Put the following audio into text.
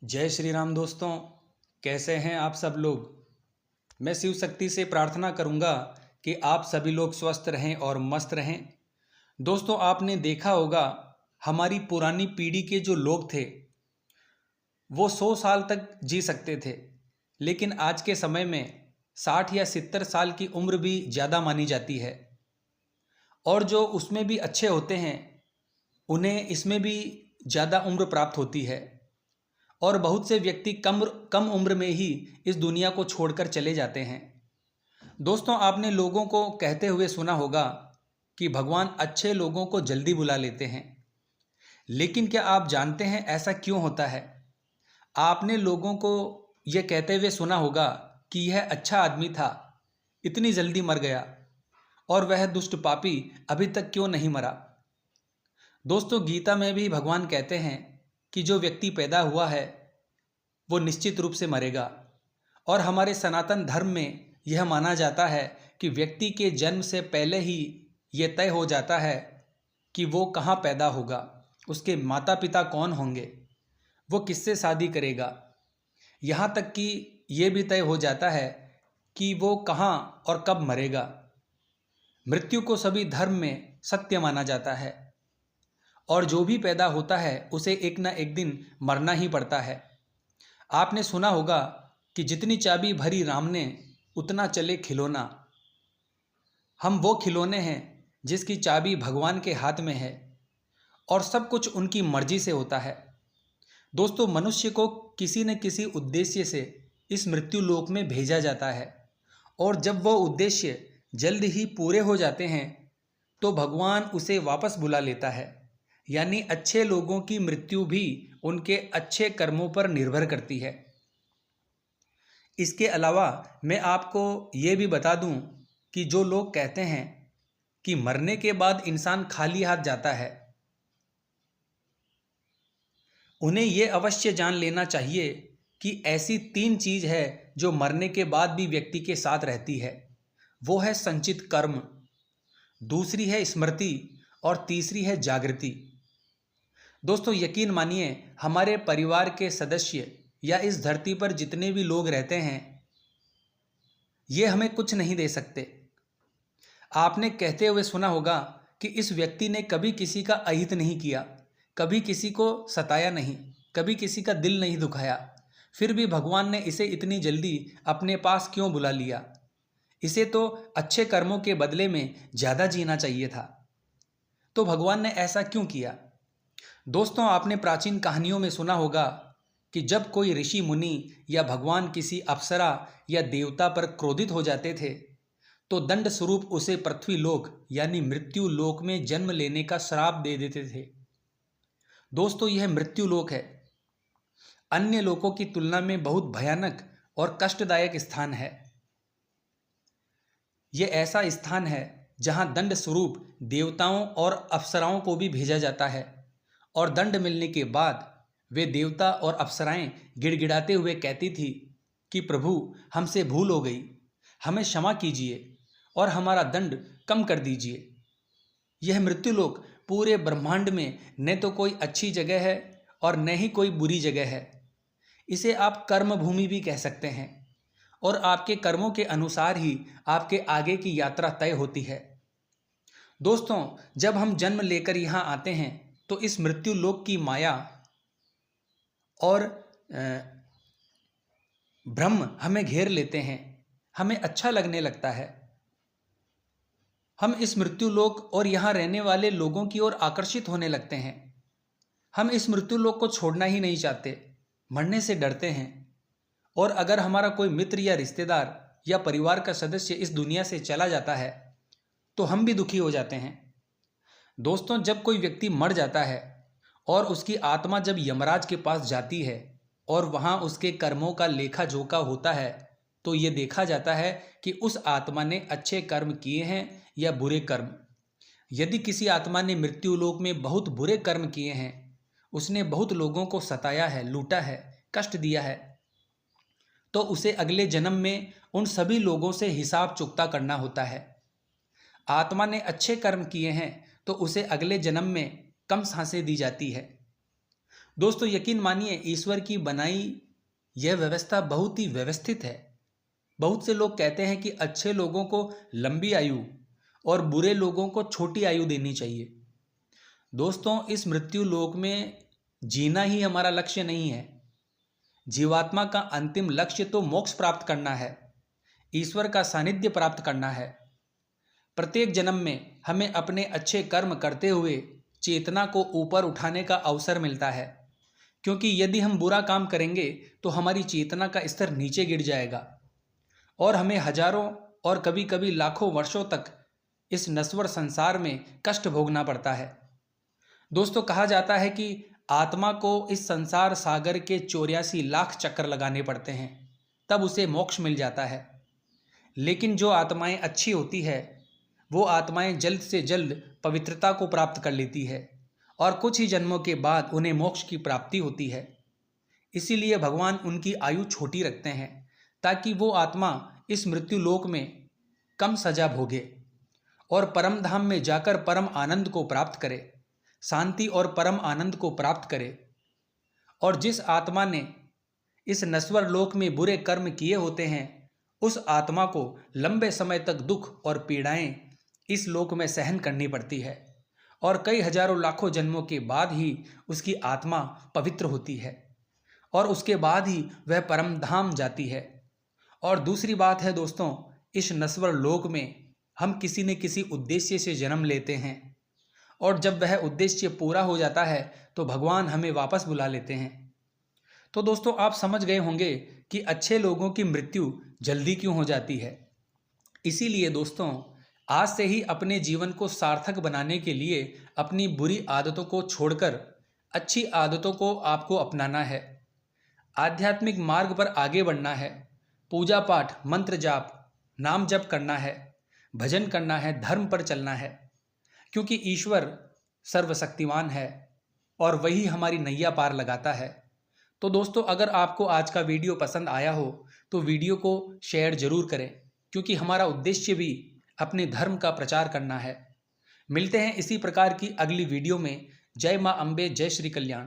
जय श्री राम दोस्तों। कैसे हैं आप सब लोग। मैं शिव शक्ति से प्रार्थना करूंगा कि आप सभी लोग स्वस्थ रहें और मस्त रहें। दोस्तों, आपने देखा होगा हमारी पुरानी पीढ़ी के जो लोग थे वो 100 साल तक जी सकते थे, लेकिन आज के समय में 60 या 70 साल की उम्र भी ज़्यादा मानी जाती है। और जो उसमें भी अच्छे होते हैं उन्हें इसमें भी ज़्यादा उम्र प्राप्त होती है। और बहुत से व्यक्ति कम कम उम्र में ही इस दुनिया को छोड़कर चले जाते हैं। दोस्तों, आपने लोगों को कहते हुए सुना होगा कि भगवान अच्छे लोगों को जल्दी बुला लेते हैं, लेकिन क्या आप जानते हैं ऐसा क्यों होता है। आपने लोगों को यह कहते हुए सुना होगा कि यह अच्छा आदमी था, इतनी जल्दी मर गया, और वह दुष्ट पापी अभी तक क्यों नहीं मरा। दोस्तों, गीता में भी भगवान कहते हैं कि जो व्यक्ति पैदा हुआ है वो निश्चित रूप से मरेगा। और हमारे सनातन धर्म में यह माना जाता है कि व्यक्ति के जन्म से पहले ही ये तय हो जाता है कि वो कहाँ पैदा होगा, उसके माता पिता कौन होंगे, वो किससे शादी करेगा। यहाँ तक कि ये भी तय हो जाता है कि वो कहाँ और कब मरेगा। मृत्यु को सभी धर्म में सत्य माना जाता है, और जो भी पैदा होता है उसे एक ना एक दिन मरना ही पड़ता है। आपने सुना होगा कि जितनी चाबी भरी राम ने उतना चले खिलौना। हम वो खिलौने हैं जिसकी चाबी भगवान के हाथ में है, और सब कुछ उनकी मर्जी से होता है। दोस्तों, मनुष्य को किसी न किसी उद्देश्य से इस मृत्यु लोक में भेजा जाता है, और जब वो उद्देश्य जल्द ही पूरे हो जाते हैं तो भगवान उसे वापस बुला लेता है। यानी अच्छे लोगों की मृत्यु भी उनके अच्छे कर्मों पर निर्भर करती है। इसके अलावा मैं आपको ये भी बता दूं कि जो लोग कहते हैं कि मरने के बाद इंसान खाली हाथ जाता है, उन्हें ये अवश्य जान लेना चाहिए कि ऐसी 3 चीज़ है जो मरने के बाद भी व्यक्ति के साथ रहती है। वो है संचित कर्म, दूसरी है स्मृति, और तीसरी है जागृति। दोस्तों, यकीन मानिए, हमारे परिवार के सदस्य या इस धरती पर जितने भी लोग रहते हैं ये हमें कुछ नहीं दे सकते। आपने कहते हुए सुना होगा कि इस व्यक्ति ने कभी किसी का अहित नहीं किया, कभी किसी को सताया नहीं, कभी किसी का दिल नहीं दुखाया, फिर भी भगवान ने इसे इतनी जल्दी अपने पास क्यों बुला लिया। इसे तो अच्छे कर्मों के बदले में ज़्यादा जीना चाहिए था, तो भगवान ने ऐसा क्यों किया। दोस्तों, आपने प्राचीन कहानियों में सुना होगा कि जब कोई ऋषि मुनि या भगवान किसी अप्सरा या देवता पर क्रोधित हो जाते थे तो दंड स्वरूप उसे पृथ्वी लोक यानी मृत्यु लोक में जन्म लेने का श्राप दे देते थे। दोस्तों, यह मृत्यु लोक है अन्य लोकों की तुलना में बहुत भयानक और कष्टदायक स्थान है। यह ऐसा स्थान है जहां दंड स्वरूप देवताओं और अप्सराओं को भी भेजा जाता है, और दंड मिलने के बाद वे देवता और अप्सराएं गिड़गिड़ाते हुए कहती थी कि प्रभु, हमसे भूल हो गई, हमें क्षमा कीजिए और हमारा दंड कम कर दीजिए। यह मृत्युलोक पूरे ब्रह्मांड में न तो कोई अच्छी जगह है और न ही कोई बुरी जगह है। इसे आप कर्म भूमि भी कह सकते हैं, और आपके कर्मों के अनुसार ही आपके आगे की यात्रा तय होती है। दोस्तों, जब हम जन्म लेकर यहाँ आते हैं तो इस मृत्यु लोक की माया और भ्रम हमें घेर लेते हैं, हमें अच्छा लगने लगता है। हम इस मृत्यु लोक और यहाँ रहने वाले लोगों की ओर आकर्षित होने लगते हैं। हम इस मृत्यु लोक को छोड़ना ही नहीं चाहते, मरने से डरते हैं। और अगर हमारा कोई मित्र या रिश्तेदार या परिवार का सदस्य इस दुनिया से चला जाता है तो हम भी दुखी हो जाते हैं। दोस्तों, जब कोई व्यक्ति मर जाता है और उसकी आत्मा जब यमराज के पास जाती है और वहाँ उसके कर्मों का लेखा जोखा होता है, तो ये देखा जाता है कि उस आत्मा ने अच्छे कर्म किए हैं या बुरे कर्म। यदि किसी आत्मा ने मृत्यु लोक में बहुत बुरे कर्म किए हैं, उसने बहुत लोगों को सताया है, लूटा है, कष्ट दिया है, तो उसे अगले जन्म में उन सभी लोगों से हिसाब चुकता करना होता है। आत्मा ने अच्छे कर्म किए हैं तो उसे अगले जन्म में कम सांसें दी जाती है। दोस्तों यकीन मानिए, ईश्वर की बनाई यह व्यवस्था बहुत ही व्यवस्थित है। बहुत से लोग कहते हैं कि अच्छे लोगों को लंबी आयु और बुरे लोगों को छोटी आयु देनी चाहिए। दोस्तों, इस मृत्यु लोक में जीना ही हमारा लक्ष्य नहीं है। जीवात्मा का अंतिम लक्ष्य तो मोक्ष प्राप्त करना है, ईश्वर का सानिध्य प्राप्त करना है। प्रत्येक जन्म में हमें अपने अच्छे कर्म करते हुए चेतना को ऊपर उठाने का अवसर मिलता है, क्योंकि यदि हम बुरा काम करेंगे तो हमारी चेतना का स्तर नीचे गिर जाएगा और हमें हजारों और कभी कभी लाखों वर्षों तक इस नश्वर संसार में कष्ट भोगना पड़ता है। दोस्तों, कहा जाता है कि आत्मा को इस संसार सागर के 84 लाख चक्कर लगाने पड़ते हैं, तब उसे मोक्ष मिल जाता है। लेकिन जो आत्माएं अच्छी होती है वो आत्माएं जल्द से जल्द पवित्रता को प्राप्त कर लेती है और कुछ ही जन्मों के बाद उन्हें मोक्ष की प्राप्ति होती है। इसीलिए भगवान उनकी आयु छोटी रखते हैं, ताकि वो आत्मा इस मृत्यु लोक में कम सजा भोगे और परम धाम में जाकर परम आनंद को प्राप्त करे, शांति और परम आनंद को प्राप्त करे। और जिस आत्मा ने इस नश्वर लोक में बुरे कर्म किए होते हैं, उस आत्मा को लंबे समय तक दुख और पीड़ाएं इस लोक में सहन करनी पड़ती है और कई हजारों लाखों जन्मों के बाद ही उसकी आत्मा पवित्र होती है और उसके बाद ही वह परम धाम जाती है। और दूसरी बात है दोस्तों, इस नश्वर लोक में हम किसी न किसी उद्देश्य से जन्म लेते हैं और जब वह उद्देश्य पूरा हो जाता है तो भगवान हमें वापस बुला लेते हैं। तो दोस्तों, आप समझ गए होंगे कि अच्छे लोगों की मृत्यु जल्दी क्यों हो जाती है। इसीलिए दोस्तों, आज से ही अपने जीवन को सार्थक बनाने के लिए अपनी बुरी आदतों को छोड़कर अच्छी आदतों को आपको अपनाना है। आध्यात्मिक मार्ग पर आगे बढ़ना है, पूजा पाठ, मंत्र जाप, नाम जप करना है, भजन करना है, धर्म पर चलना है, क्योंकि ईश्वर सर्वशक्तिमान है और वही हमारी नैया पार लगाता है। तो दोस्तों, अगर आपको आज का वीडियो पसंद आया हो तो वीडियो को शेयर जरूर करें, क्योंकि हमारा उद्देश्य भी अपने धर्म का प्रचार करना है। मिलते हैं इसी प्रकार की अगली वीडियो में। जय मां अम्बे, जय श्री कल्याण।